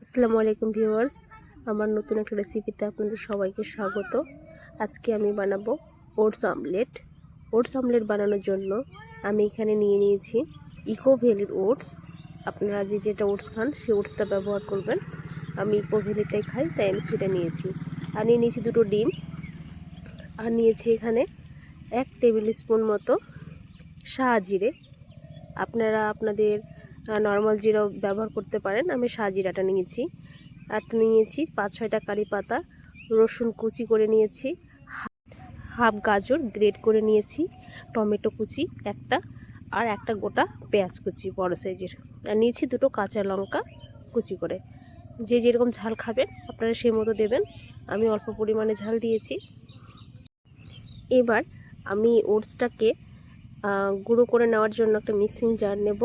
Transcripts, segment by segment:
আসসালামু আলাইকুম ভিউয়ার্স, আমার নতুন একটা রেসিপিতে আপনাদের সবাইকে স্বাগত। আজকে আমি বানাবো ওটস অমলেট। ওটস অমলেট বানানোর জন্য আমি এখানে নিয়ে নিয়েছি ইকো ভ্যালির ওটস। আপনারা যেটা ওটস খান সেই ওটসটা ব্যবহার করবেন। আমি ইকো ভ্যালিটাই খাই, তাই আমি সেটা নিয়েছি। আর নিয়ে নিয়েছি দুটো ডিম, আর নিয়েছি এখানে 1 টেবিল স্পুন মতো শাহজিরে। আপনারা আপনাদের নর্মাল জিরাও ব্যবহার করতে পারেন। আমি শাহজিরাটা নিয়েছি। আর নিয়েছি 5-6টা কারি পাতা, রসুন কুচি করে নিয়েছি, হাফ গাজর গ্রেট করে নিয়েছি, টমেটো কুচি একটা, আর একটা গোটা পেঁয়াজ কুচি বড় সাইজের, আর নিয়েছি দুটো কাঁচা লঙ্কা কুচি করে। যে যেরকম ঝাল খাবেন আপনারা সেই মতো দেবেন। আমি অল্প পরিমাণে ঝাল দিয়েছি। এবার আমি ওটসটাকে গুঁড়ো করে নেওয়ার জন্য একটা মিক্সিং জার নেব।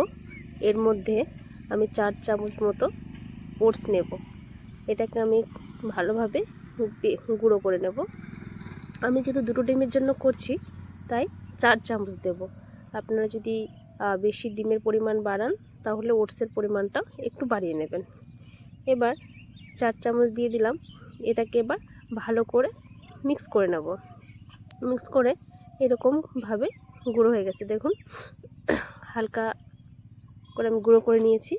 এর মধ্যে আমি 4 চামচ মতো ওটস নেব। এটাকে আমি ভালোভাবে গুঁড়ো করে নেব। আমি যেহেতু দুটো ডিমের জন্য করছি তাই 4 চামচ দেব। আপনারা যদি বেশি ডিমের পরিমাণ বাড়ান তাহলে ওটসের পরিমাণটা একটু বাড়িয়ে নেবেন। এবার 4 চামচ দিয়ে দিলাম। এটাকে এবার ভালো করে মিক্স করে নেব। মিক্স করে এরকমভাবে গুঁড়ো হয়ে গেছে, দেখুন হালকা করে আমি গুঁড়ো করে নিয়েছি।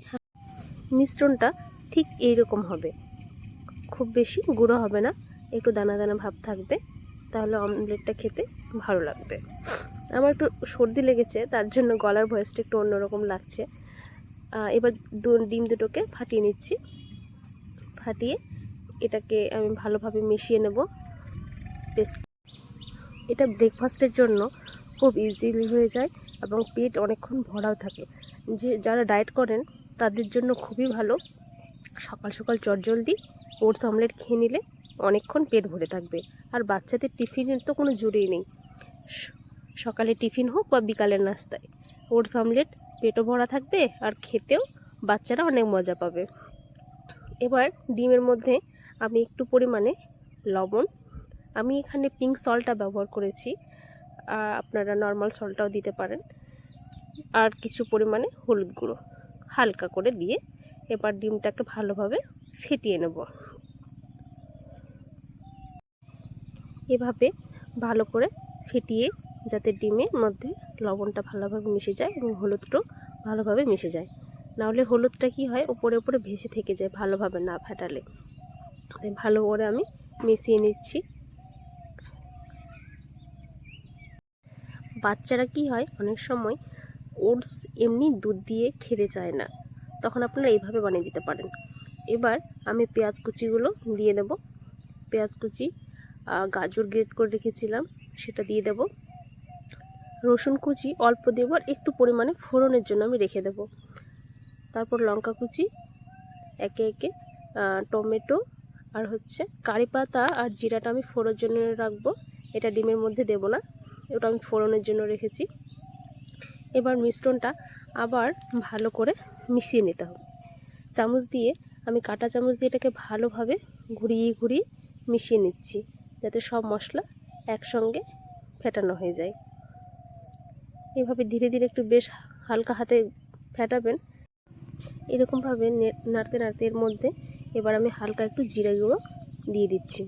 মিশ্রণটা ঠিক এইরকম হবে, খুব বেশি গুঁড়ো হবে না, একটু দানা দানা ভাব থাকবে, তাহলে অমলেটটা খেতে ভালো লাগবে। আমার একটু সর্দি লেগেছে, তার জন্য গলার ভয়েসটা একটু অন্যরকম লাগছে। এবার ডিম দুটোকে ফাটিয়ে নিচ্ছি। ফাটিয়ে এটাকে আমি ভালোভাবে মিশিয়ে নেব। এটা ব্রেকফাস্টের জন্য খুব ইজিলি হয়ে যায় এবং পেট অনেকক্ষণ ভরাও থাকে। যারা ডায়েট করেন তাদের জন্য খুবই ভালো। সকাল সকাল চটজলদি ওটস অমলেট খেয়ে নিলে অনেকক্ষণ পেট ভরে থাকবে। আর বাচ্চাদের টিফিনের তো কোনো জুড়েই নেই। সকালে টিফিন হোক বা বিকালের নাস্তায় ওটস অমলেট পেটও ভরা থাকবে আর খেতেও বাচ্চারা অনেক মজা পাবে। এবার ডিমের মধ্যে আমি একটু পরিমাণে লবণ, আমি এখানে পিঙ্ক সল্টটা ব্যবহার করেছি, আপনারা নর্মাল সল্টটাও দিতে পারেন, আর কিছু পরিমাণে হলুদ গুঁড়ো হালকা করে দিয়ে এবার ডিমটাকে ভালোভাবে ফেটিয়ে নেব। এভাবে ভালো করে ফেটিয়ে যাতে ডিমের মধ্যে লবণটা ভালোভাবে মিশে যায় এবং হলুদটাও ভালোভাবে মিশে যায়। নাহলে হলুদটা কি হয়, উপরে উপরে ভেসে থেকে যায় ভালোভাবে না ফেটালে। তাই ভালো করে আমি মিশিয়ে নিচ্ছি। বাচ্চারা কি হয়, অনেক সময় ওটস এমনি দুধ দিয়ে খেতে চায় না, তখন আপনারা এইভাবে বানিয়ে দিতে পারেন। এবার আমি পেঁয়াজ কুচিগুলো দিয়ে দেব। পেঁয়াজ কুচি, গাজর গ্রেট করে রেখেছিলাম সেটা দিয়ে দেব। রসুন কুচি অল্প দেব, আর একটু পরিমাণে ফোড়নের জন্য আমি রেখে দেব। তারপর লঙ্কা কুচি, একে একে টমেটো, আর কারি পাতা আর জিরাটা আমি ফোড়নের জন্য রাখবো। এটা ডিমের মধ্যে দেব না, ওটা আমি ফোড়নের জন্য রেখেছি। এবার মিশ্রণটা আবার ভালো করে মিশিয়ে নিতে হবে। চামচ দিয়ে আমি কাঁটা চামচ দিয়ে এটাকে ভালোভাবে ঘুরিয়ে ঘুরিয়ে মিশিয়ে নিচ্ছি, যাতে সব মশলা একসঙ্গে ফেটানো হয়ে যায়। এভাবে ধীরে ধীরে একটু বেশ হালকা হাতে ফেটাবেন। এরকমভাবে নাড়তে নাড়তে এর মধ্যে এবার আমি হালকা একটু জিরে গুঁড়ো দিয়ে দিচ্ছি।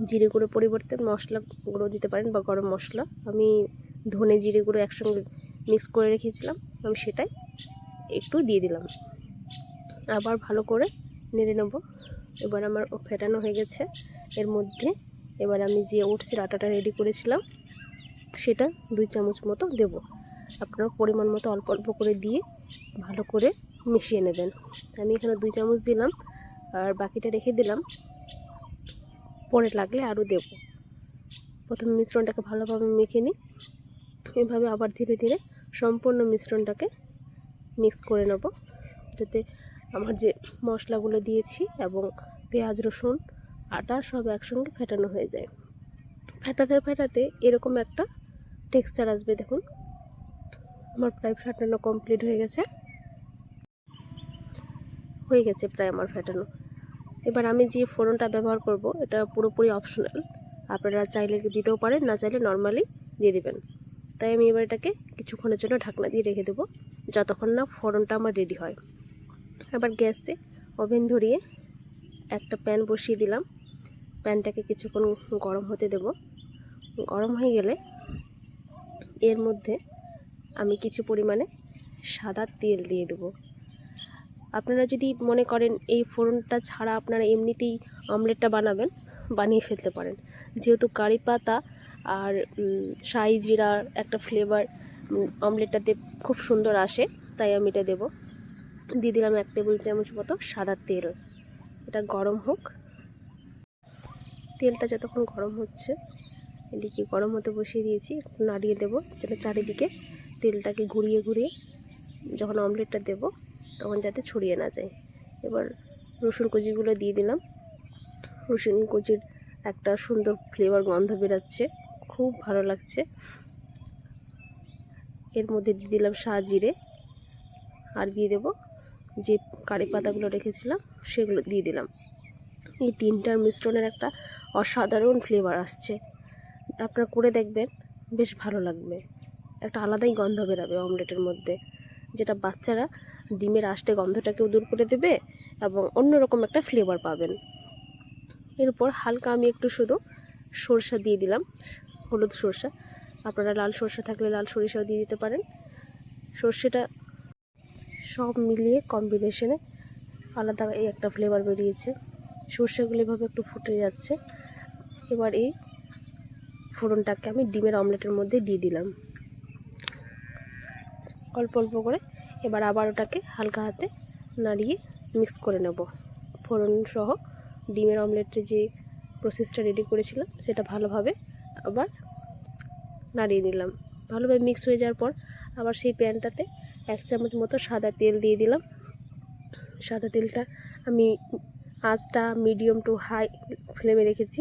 জিরে গুঁড়ো পরিবর্তে মশলা গুঁড়ো দিতে পারেন বা গরম মশলা। আমি ধনে জিরে গুঁড়ো একসঙ্গে মিক্স করে রেখেছিলাম, আমি সেটাই একটু দিয়ে দিলাম। আবার ভালো করে নেড়ে নেব। এবার আমার ফেটানো হয়ে গেছে। এর মধ্যে এবার আমি যে ওটসের আটাটা রেডি করেছিলাম সেটা 2 চামচ মতো দেব। আপনারা পরিমাণ মতো অল্প অল্প করে দিয়ে ভালো করে মিশিয়ে নেবেন। আমি এখানে 2 চামচ দিলাম, আর বাকিটা রেখে দিলাম, পরে লাগলে আরও দেব। প্রথমে মিশ্রণটাকে ভালোভাবে মেখে নিই। এভাবে আবার ধীরে ধীরে সম্পূর্ণ মিশ্রণটাকে মিক্স করে নেব, যাতে আমার যে মশলাগুলো দিয়েছি এবং পেঁয়াজ রসুন আটা সব একসঙ্গে ফেটানো হয়ে যায়। ফেটাতে ফেটাতে এরকম একটা টেক্সচার আসবে। দেখুন আমার প্রায় ফেটানো কমপ্লিট হয়ে গেছে প্রায় আমার ফেটানো। এবার আমি যে ফোড়নটা ব্যবহার করব এটা পুরোপুরি অপশনাল, আপনারা চাইলে দিতেও পারেন, না চাইলে নর্মালি দিয়ে দেবেন। তাই আমি এবার এটাকে কিছুক্ষণের জন্য ঢাকনা দিয়ে রেখে দেবো, যতক্ষণ না ফোড়নটা আমার রেডি হয়। আবার গ্যাসে ওভেন ধরিয়ে একটা প্যান বসিয়ে দিলাম। প্যানটাকে কিছুক্ষণ গরম হতে দেব। গরম হয়ে গেলে এর মধ্যে আমি কিছু পরিমাণে সাদা তেল দিয়ে দেব। আপনারা যদি মনে করেন এই ফোড়নটা ছাড়া আপনারা এমনিতেই অমলেটটা বানিয়ে ফেলতে পারেন। যেহেতু কারি পাতা আর শাহি জিরার একটা ফ্লেভার অমলেটটাতে খুব সুন্দর আসে, তাই আমি এটা দেবো। দিয়ে দিলাম 1 টেবিল চামচ মতো সাদা তেল। এটা গরম হোক। তেলটা যতক্ষণ গরম হচ্ছে, এদিকে গরম হতে বসিয়ে দিয়েছি। একটু নাড়িয়ে দেবো যেন চারিদিকে তেলটাকে ঘুরিয়ে ঘুরিয়ে যখন অমলেটটা দেব তখন যাতে ছড়িয়ে না যায়। এবার রসুন কুচিগুলো দিয়ে দিলাম। রসুন কুচির একটা সুন্দর ফ্লেভার গন্ধ বেরাচ্ছে, খুব ভালো লাগছে। এর মধ্যে দিয়ে দিলাম সাজিরে, আর দিয়ে দেব যে কারি পাতাগুলো রেখেছিলাম সেগুলো দিয়ে দিলাম। এই তিনটার মিশ্রণের একটা অসাধারণ ফ্লেভার আসছে। আপনারা করে দেখবেন, বেশ ভালো লাগবে। একটা আলাদাই গন্ধ বেরাবে অমলেটের মধ্যে, যেটা বাচ্চারা ডিমের আষ্টে গন্ধটাকেও দূর করে দেবে এবং অন্যরকম একটা ফ্লেভার পাবেন। এরপর হালকা আমি একটু শুধু সরষা দিয়ে দিলাম, হলুদ সরষা। আপনারা লাল সরষা থাকলে লাল সরিষাও দিয়ে দিতে পারেন। সর্ষেটা সব মিলিয়ে কম্বিনেশনে আলাদা এই একটা ফ্লেভার বেরিয়েছে। সর্ষেগুলো এভাবে একটু ফুটে যাচ্ছে। এবার এই ফোড়নটাকে আমি ডিমের অমলেটের মধ্যে দিয়ে দিলাম অল্প অল্প করে। এবার আবার ওটাকে হালকা হাতে নাড়িয়ে মিক্স করে নেব। ফোড়ন সহ ডিমের অমলেটের যে প্রসেসটা রেডি করেছিলাম সেটা ভালোভাবে আবার নাড়িয়ে নিলাম। ভালোভাবে মিক্স হয়ে যাওয়ার পর আবার সেই প্যানটাতে 1 চামচ মতো সাদা তেল দিয়ে দিলাম। সাদা তেলটা আমি আঁচটা মিডিয়াম টু হাই ফ্লেমে রেখেছি,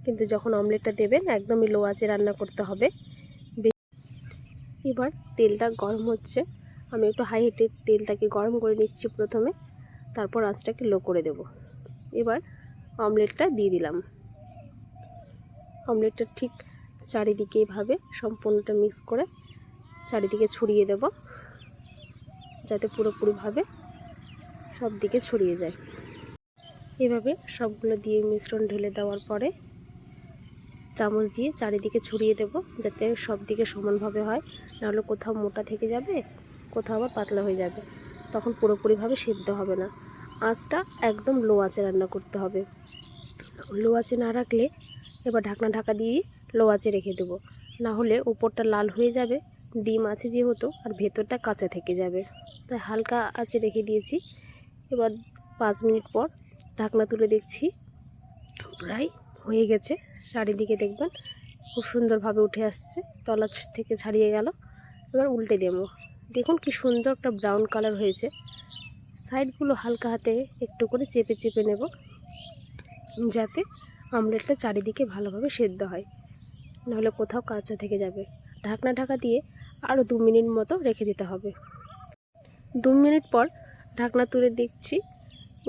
কিন্তু যখন অমলেটটা দেবেন একদমই লো আঁচে রান্না করতে হবে। এবার তেলটা গরম হচ্ছে, আমি একটু হাই হিটে তেলটাকে গরম করে নিচ্ছি প্রথমে, তারপর আঁচটাকে লো করে দেব। এবার অমলেটটা দিয়ে দিলাম। অমলেটটা ঠিক চারিদিকে এভাবে সম্পূর্ণটা মিক্স করে চারিদিকে ছড়িয়ে দেব, যাতে পুরোপুরিভাবে সব দিকে ছড়িয়ে যায়। এভাবে সবগুলো দিয়ে মিশ্রণ ঢেলে দেওয়ার পরে চামচ দিয়ে চারিদিকে ছড়িয়ে দেব, যাতে সব দিকে সমানভাবে হয়। নাহলে কোথাও মোটা থেকে যাবে, কোথাও আবার পাতলা হয়ে যাবে, তখন পুরোপুরিভাবে সিদ্ধ হবে না। আঁচটা একদম লো আঁচে রান্না করতে হবে। লো আঁচে না রাখলে এবার ঢাকা দিয়ে লো আঁচে রেখে দেবো, না হলে উপরটা লাল হয়ে যাবে, ডিম আছে যেহেতু, আর ভেতরটা কাঁচা থেকে যাবে। তাই হালকা আঁচে রেখে দিয়েছি। এবার 5 মিনিট পর ঢাকনা তুলে দেখছি প্রায় হয়ে গেছে। চারিদিকে দেখবেন খুব সুন্দরভাবে উঠে আসছে, তলা থেকে ছাড়িয়ে গেল। এবার উল্টে দেব। দেখুন কি সুন্দর একটা ব্রাউন কালার হয়েছে। সাইডগুলো হালকা হাতে একটু করে চেপে চেপে নেব, যাতে অমলেটটা চারিদিকে ভালোভাবে সেদ্ধ হয়, নাহলে কোথাও কাঁচা থেকে যাবে। ঢাকা দিয়ে আরও 2 মিনিট মতো রেখে দিতে হবে। 2 মিনিট পর ঢাকনা তুলে দেখছি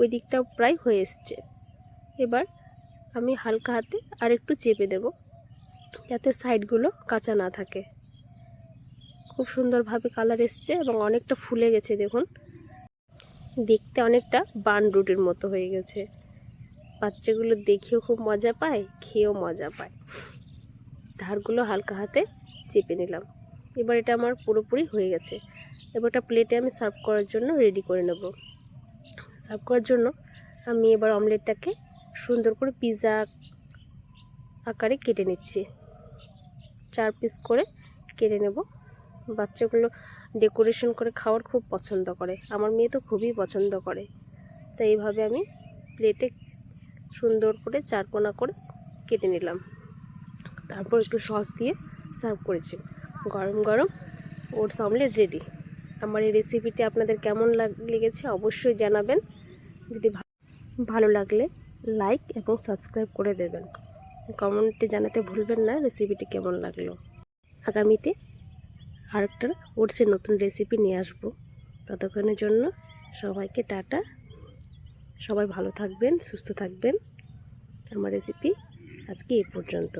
ওই দিকটাও প্রায় হয়ে এসছে। এবার আমি হালকা হাতে আর একটু চেপে দেব, যাতে সাইডগুলো কাঁচা না থাকে। খুব সুন্দরভাবে কালার এসছে এবং অনেকটা ফুলে গেছে। দেখুন, দেখতে অনেকটা বান রুটির মতো হয়ে গেছে। বাচ্চাগুলো দেখেও খুব মজা পায়, খেয়েও মজা পায়। ধারগুলো হালকা হাতে চেপে নিলাম। এবার এটা আমার পুরোপুরি হয়ে গেছে। এবার একটা প্লেটে আমি সার্ভ করার জন্য রেডি করে নেব। সার্ভ করার জন্য আমি এবার অমলেটটাকে সুন্দর করে পিৎজা আকারে কেটে নিচ্ছি। 4 পিস করে কেটে নেব। বাচ্চাগুলো ডেকোরেশন করে খাওয়ার খুব পছন্দ করে, আমার মেয়ে তো খুবই পছন্দ করে। তাই এইভাবে আমি প্লেটে সুন্দর করে 4 কোনা করে কেটে নিলাম। তারপর একটু সস দিয়ে সার্ভ করেছি। গরম গরম ওটস অমলেট রেডি। আমার এই রেসিপিটি আপনাদের কেমন লেগেছে অবশ্যই জানাবেন। যদি ভালো লাগলে লাইক এবং সাবস্ক্রাইব করে দেবেন। কমেন্টে জানাতে ভুলবেন না রেসিপিটি কেমন লাগলো। আগামীতে আরেকটা ওটসের নতুন রেসিপি নিয়ে আসবো। ততক্ষণের জন্য সবাইকে টাটা। সবাই ভালো থাকবেন, সুস্থ থাকবেন। আমার রেসিপি আজকে এই পর্যন্ত।